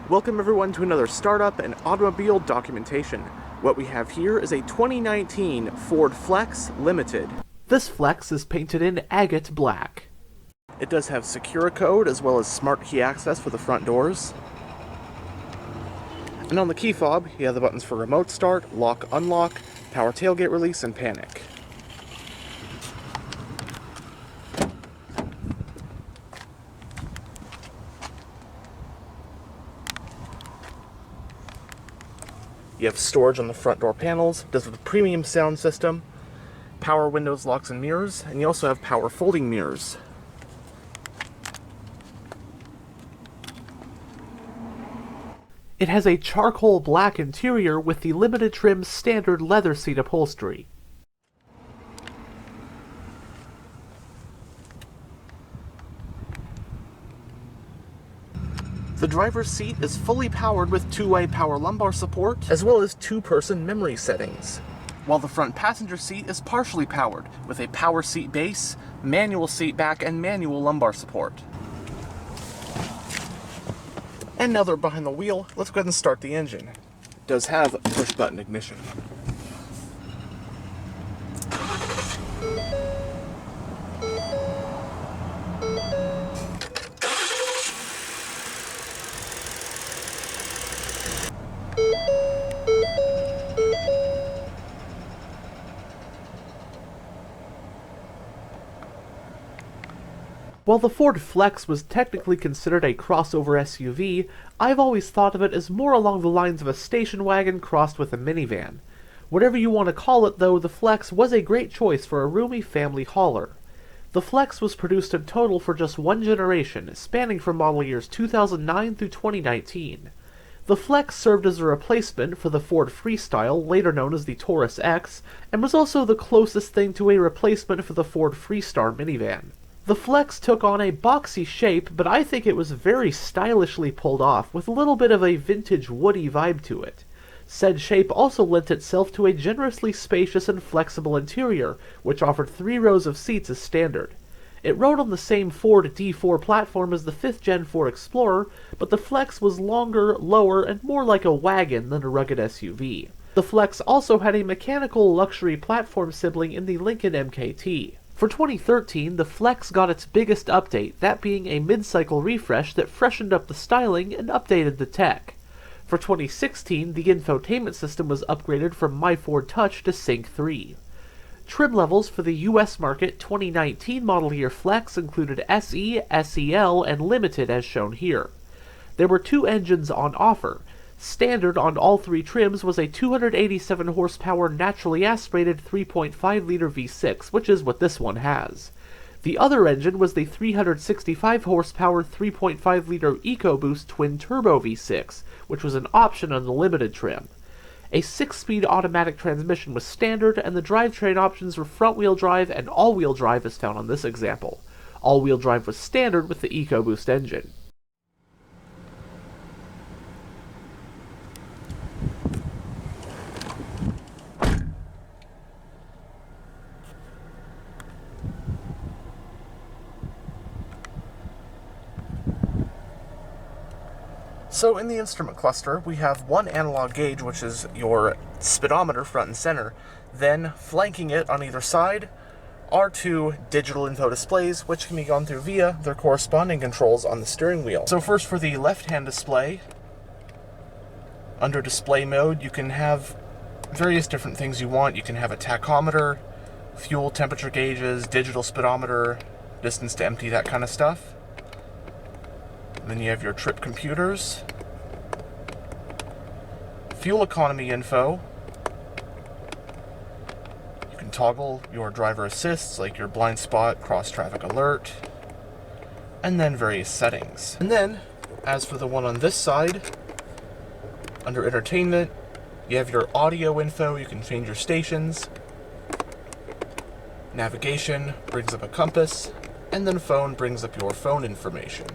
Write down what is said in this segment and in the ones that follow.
Welcome everyone to another startup and automobile documentation. What we have here is a 2019 Ford Flex Limited. This Flex is painted in agate black. It does have Securicode as well as smart key access for the front doors. And on the key fob, you have the buttons for remote start, lock, unlock, power tailgate release, and panic. You have storage on the front door panels, does with a premium sound system, power windows, locks, and mirrors, and you also have power folding mirrors. It has a charcoal black interior with the limited trim standard leather seat upholstery. The driver's seat is fully powered with two-way power lumbar support, as well as two-person memory settings. While the front passenger seat is partially powered, with a power seat base, manual seat back, and manual lumbar support. And now they're behind the wheel, let's go ahead and start the engine. It does have push-button ignition. While the Ford Flex was technically considered a crossover SUV, I've always thought of it as more along the lines of a station wagon crossed with a minivan. Whatever you want to call it though, the Flex was a great choice for a roomy family hauler. The Flex was produced in total for just one generation, spanning from model years 2009 through 2019. The Flex served as a replacement for the Ford Freestyle, later known as the Taurus X, and was also the closest thing to a replacement for the Ford Freestar minivan. The Flex took on a boxy shape, but I think it was very stylishly pulled off, with a little bit of a vintage woody vibe to it. Said shape also lent itself to a generously spacious and flexible interior, which offered 3 rows of seats as standard. It rode on the same Ford D4 platform as the 5th Gen Ford Explorer, but the Flex was longer, lower, and more like a wagon than a rugged SUV. The Flex also had a mechanical luxury platform sibling in the Lincoln MKT. For 2013, the Flex got its biggest update, that being a mid-cycle refresh that freshened up the styling and updated the tech. For 2016, the infotainment system was upgraded from My Ford Touch to Sync 3. Trim levels for the US market 2019 model year Flex included SE, SEL, and Limited as shown here. There were 2 engines on offer. Standard on all 3 trims was a 287 horsepower naturally aspirated 3.5-liter V6, which is what this one has. The other engine was the 365 horsepower 3.5-liter EcoBoost twin-turbo V6, which was an option on the limited trim. A 6-speed automatic transmission was standard, and the drivetrain options were front-wheel drive and all-wheel drive as found on this example. All-wheel drive was standard with the EcoBoost engine. So in the instrument cluster, we have one analog gauge, which is your speedometer front and center. Then, flanking it on either side, are 2 digital info displays, which can be gone through via their corresponding controls on the steering wheel. So first for the left-hand display, under display mode, you can have various different things you want. You can have a tachometer, fuel temperature gauges, digital speedometer, distance to empty, that kind of stuff. Then you have your trip computers, fuel economy info. You can toggle your driver assists like your blind spot, cross traffic alert, and then various settings. And then, as for the one on this side, under entertainment, you have your audio info. You can change your stations. Navigation brings up a compass, and then phone brings up your phone information.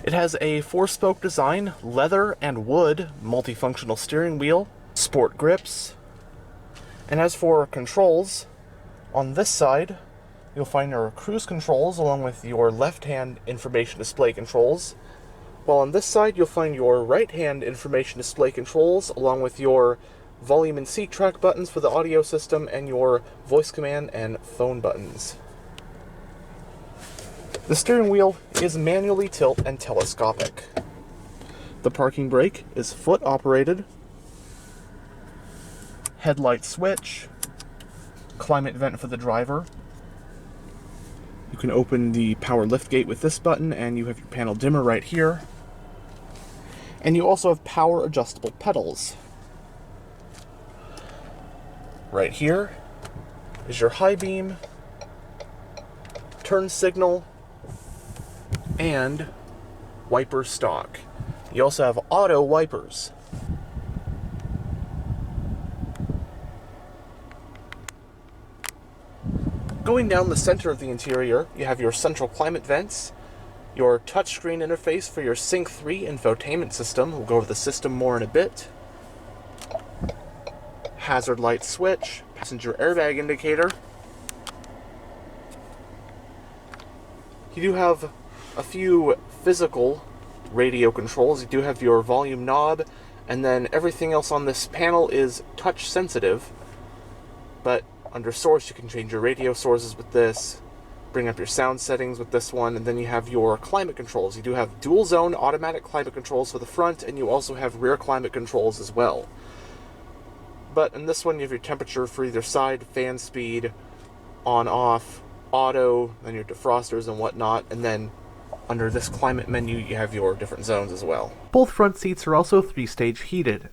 It has a 4-spoke design, leather and wood, multifunctional steering wheel, sport grips, And as for controls, on this side, you'll find your cruise controls along with your left-hand information display controls. While on this side, you'll find your right-hand information display controls along with your volume and seat track buttons for the audio system and your voice command and phone buttons. The steering wheel is manually tilt and telescopic. The parking brake is foot operated. Headlight switch. Climate vent for the driver. You can open the power liftgate with this button, and you have your panel dimmer right here. And you also have power adjustable pedals. Right here is your high beam, turn signal, and wiper stalk. You also have auto wipers. Going down the center of the interior, you have your central climate vents, your touchscreen interface for your Sync 3 infotainment system. We'll go over the system more in a bit. Hazard light switch, passenger airbag indicator. You do have a few physical radio controls. You do have your volume knob, and then everything else on this panel is touch sensitive. But under source, you can change your radio sources with this, bring up your sound settings with this one, and then you have your climate controls. You do have dual zone automatic climate controls for the front, and you also have rear climate controls as well. But in this one, you have your temperature for either side, fan speed, on, off, auto, then your defrosters and whatnot, and then under this climate menu, you have your different zones as well. Both front seats are also 3-stage heated.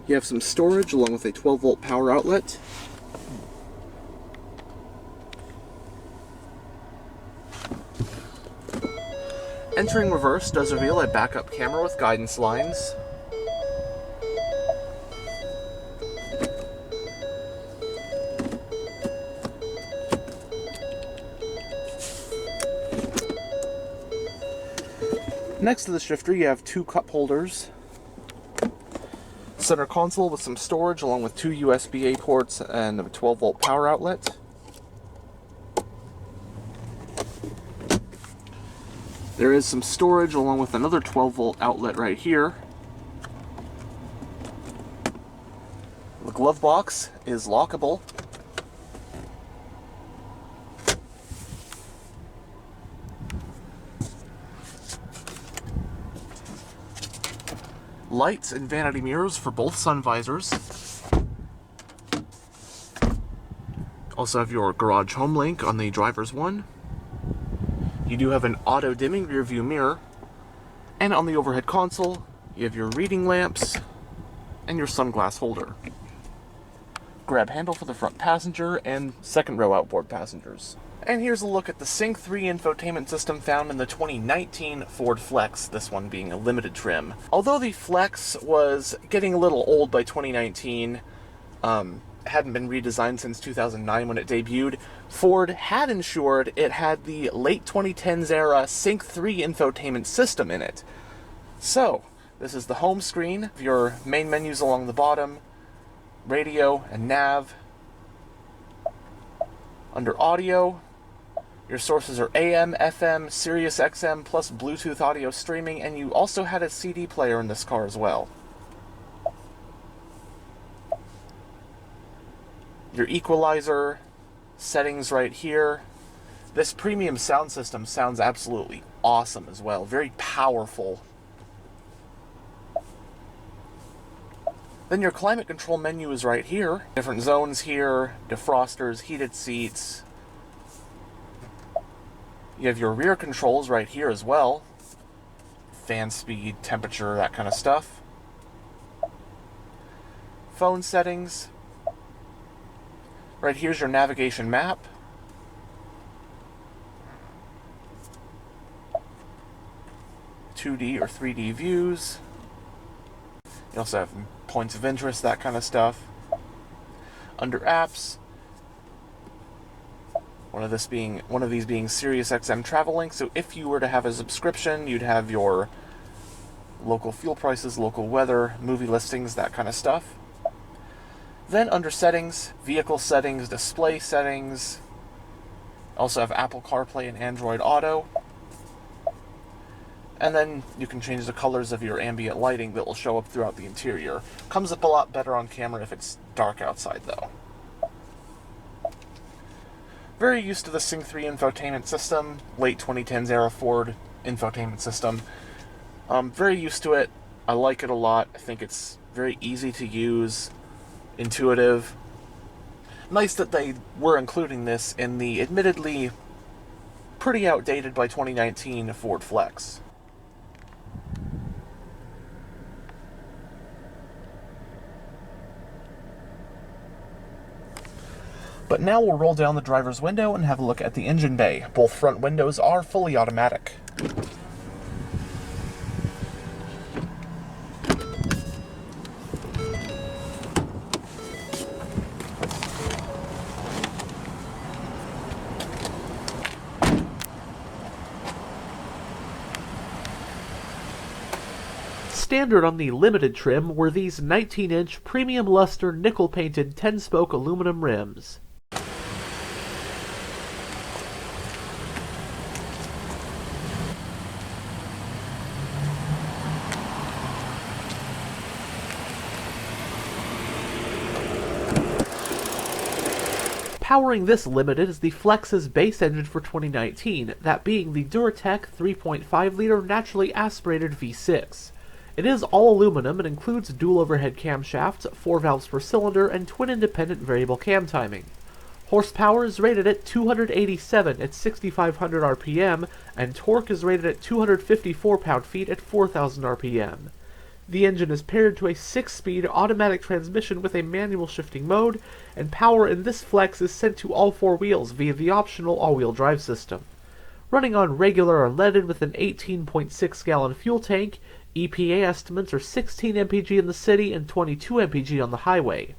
You have some storage along with a 12-volt power outlet. Entering reverse does reveal a backup camera with guidance lines. Next to the shifter, you have two cup holders. Center console with some storage along with two USB-A ports and a 12-volt power outlet. There is some storage along with another 12-volt outlet right here. The glove box is lockable. Lights and vanity mirrors for both sun visors. Also have your garage home link on the driver's one. You do have an auto dimming rear view mirror. And on the overhead console, you have your reading lamps and your sunglass holder. Grab handle for the front passenger and second row outboard passengers. And here's a look at the Sync 3 infotainment system found in the 2019 Ford Flex, this one being a limited trim. Although the Flex was getting a little old by 2019, hadn't been redesigned since 2009 when it debuted, Ford had ensured it had the late 2010s era Sync 3 infotainment system in it. So, this is the home screen, your main menus along the bottom, radio and nav. Under audio, your sources are AM, FM, Sirius XM, plus Bluetooth audio streaming, and you also had a CD player in this car as well. Your equalizer settings right here. This premium sound system sounds absolutely awesome as well. Very powerful. Then your climate control menu is right here. Different zones here, defrosters, heated seats. You have your rear controls right here as well. Fan speed, temperature, that kind of stuff. Phone settings. Right here's your navigation map. (2D or 3D views. You also have points of interest, that kind of stuff. Under apps, one of these being Sirius XM Travel Link. So if you were to have a subscription, you'd have your local fuel prices, local weather, movie listings, that kind of stuff. Then under settings, vehicle settings, display settings, also have Apple CarPlay and Android Auto. And then you can change the colors of your ambient lighting that will show up throughout the interior. Comes up a lot better on camera if it's dark outside though. Very used to the Sync 3 infotainment system, late 2010s era Ford infotainment system. Very used to it. I like it a lot. I think it's very easy to use, intuitive. Nice that they were including this in the admittedly pretty outdated by 2019 Ford Flex. But now we'll roll down the driver's window and have a look at the engine bay. Both front windows are fully automatic. Standard on the limited trim were these 19-inch premium luster nickel-painted 10-spoke aluminum rims. Powering this Limited is the Flex's base engine for 2019, that being the Duratec 3.5-liter naturally aspirated V6. It is all aluminum and includes dual overhead camshafts, 4 valves per cylinder, and twin independent variable cam timing. Horsepower is rated at 287 at 6,500 RPM, and torque is rated at 254 pound-feet at 4,000 RPM. The engine is paired to a 6-speed automatic transmission with a manual shifting mode, and power in this Flex is sent to all 4 wheels via the optional all-wheel drive system. Running on regular unleaded with an 18.6-gallon fuel tank, EPA estimates are 16 mpg in the city and 22 mpg on the highway.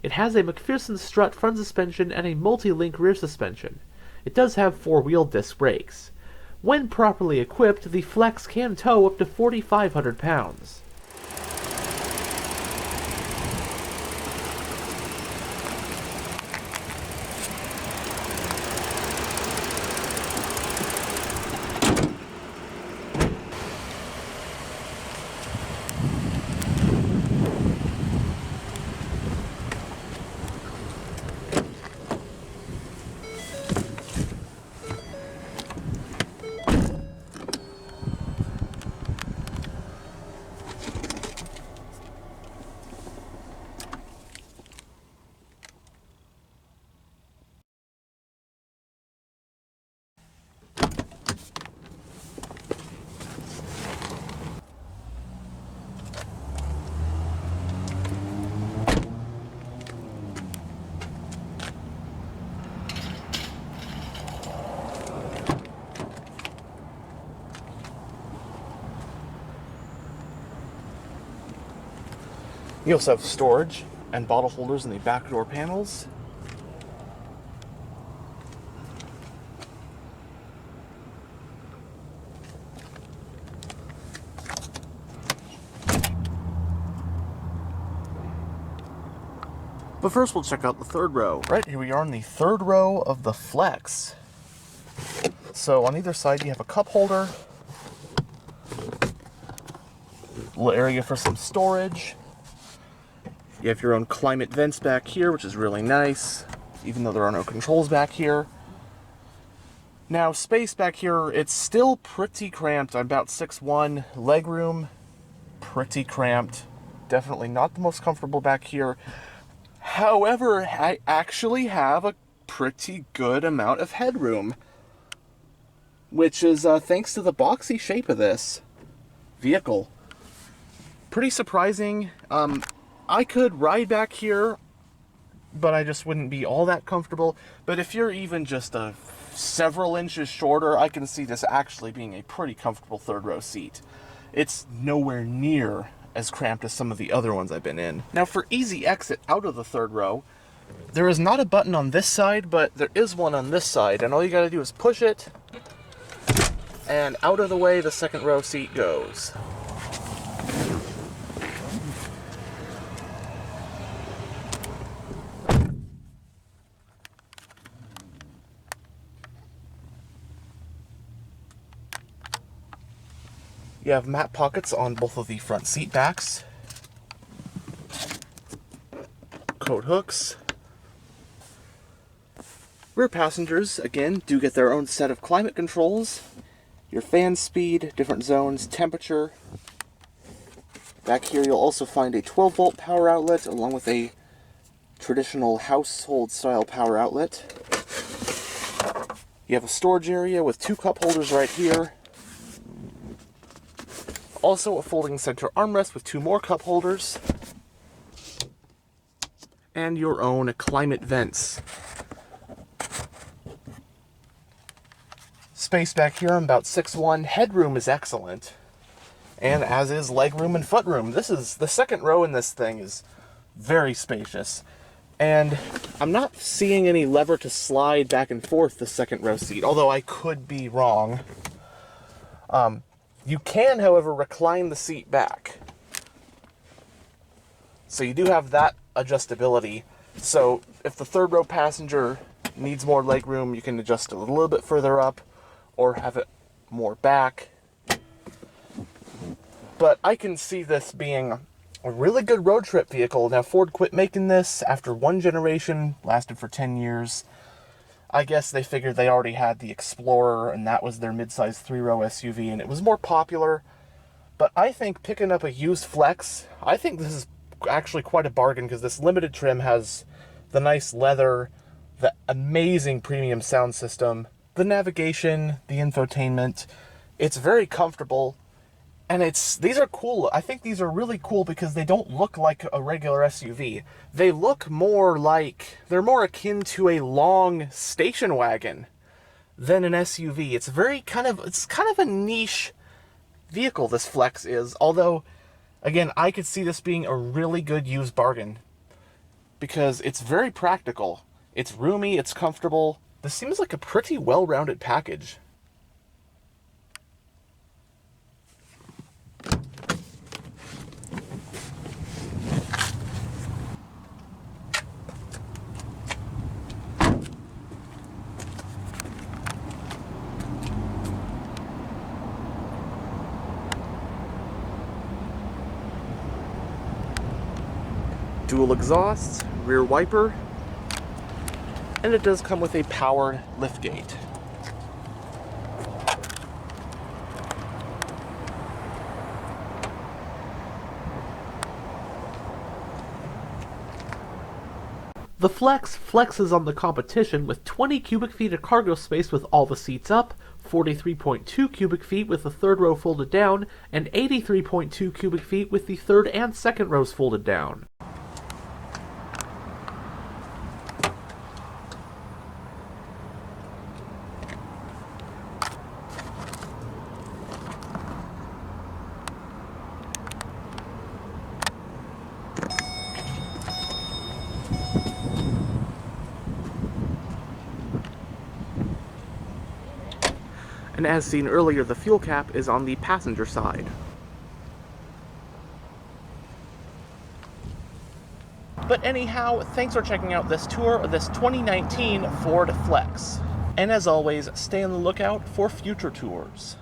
It has a McPherson strut front suspension and a multi-link rear suspension. It does have 4-wheel disc brakes. When properly equipped, the Flex can tow up to 4,500 pounds. You also have storage and bottle holders in the back door panels. But first we'll check out the third row. Right, here we are in the third row of the Flex. So on either side you have a cup holder, a little area for some storage. You have your own climate vents back here, which is really nice, even though there are no controls back here. Now, space back here, it's still pretty cramped. I'm about 6'1", legroom, pretty cramped. Definitely not the most comfortable back here. However, I actually have a pretty good amount of headroom, which is thanks to the boxy shape of this vehicle. Pretty surprising. I could ride back here, but I just wouldn't be all that comfortable. But if you're even just several inches shorter, I can see this actually being a pretty comfortable third row seat. It's nowhere near as cramped as some of the other ones I've been in. Now for easy exit out of the third row, there is not a button on this side, but there is one on this side, and all you gotta do is push it, and out of the way the second row seat goes. You have map pockets on both of the front seat backs. Coat hooks. Rear passengers, again, do get their own set of climate controls. Your fan speed, different zones, temperature. Back here you'll also find a 12-volt power outlet along with a traditional household-style power outlet. You have a storage area with 2 cup holders right here. Also a folding center armrest with 2 more cup holders. And your own climate vents. Space back here, I'm about 6'1". Headroom is excellent. And as is legroom and footroom. This is, the second row in this thing is very spacious. And I'm not seeing any lever to slide back and forth the second row seat, although I could be wrong. You can, however, recline the seat back. So you do have that adjustability. So if the third row passenger needs more legroom, you can adjust it a little bit further up or have it more back. But I can see this being a really good road trip vehicle. Now, Ford quit making this after 1 generation, lasted for 10 years. I guess they figured they already had the Explorer, and that was their midsize 3-row SUV, and it was more popular. But I think picking up a used Flex, I think this is actually quite a bargain, because this limited trim has the nice leather, the amazing premium sound system, the navigation, the infotainment. It's very comfortable. And these are cool. I think these are really cool because they don't look like a regular SUV. They look more like, they're more akin to a long station wagon than an SUV. It's kind of a niche vehicle, this Flex is. Although, again, I could see this being a really good used bargain because it's very practical. It's roomy, it's comfortable. This seems like a pretty well-rounded package. Dual exhausts, rear wiper, and it does come with a powered liftgate. The Flex flexes on the competition with 20 cubic feet of cargo space with all the seats up, 43.2 cubic feet with the third row folded down, and 83.2 cubic feet with the third and second rows folded down. And as seen earlier, the fuel cap is on the passenger side. But anyhow, thanks for checking out this tour of this 2019 Ford Flex. And as always, stay on the lookout for future tours.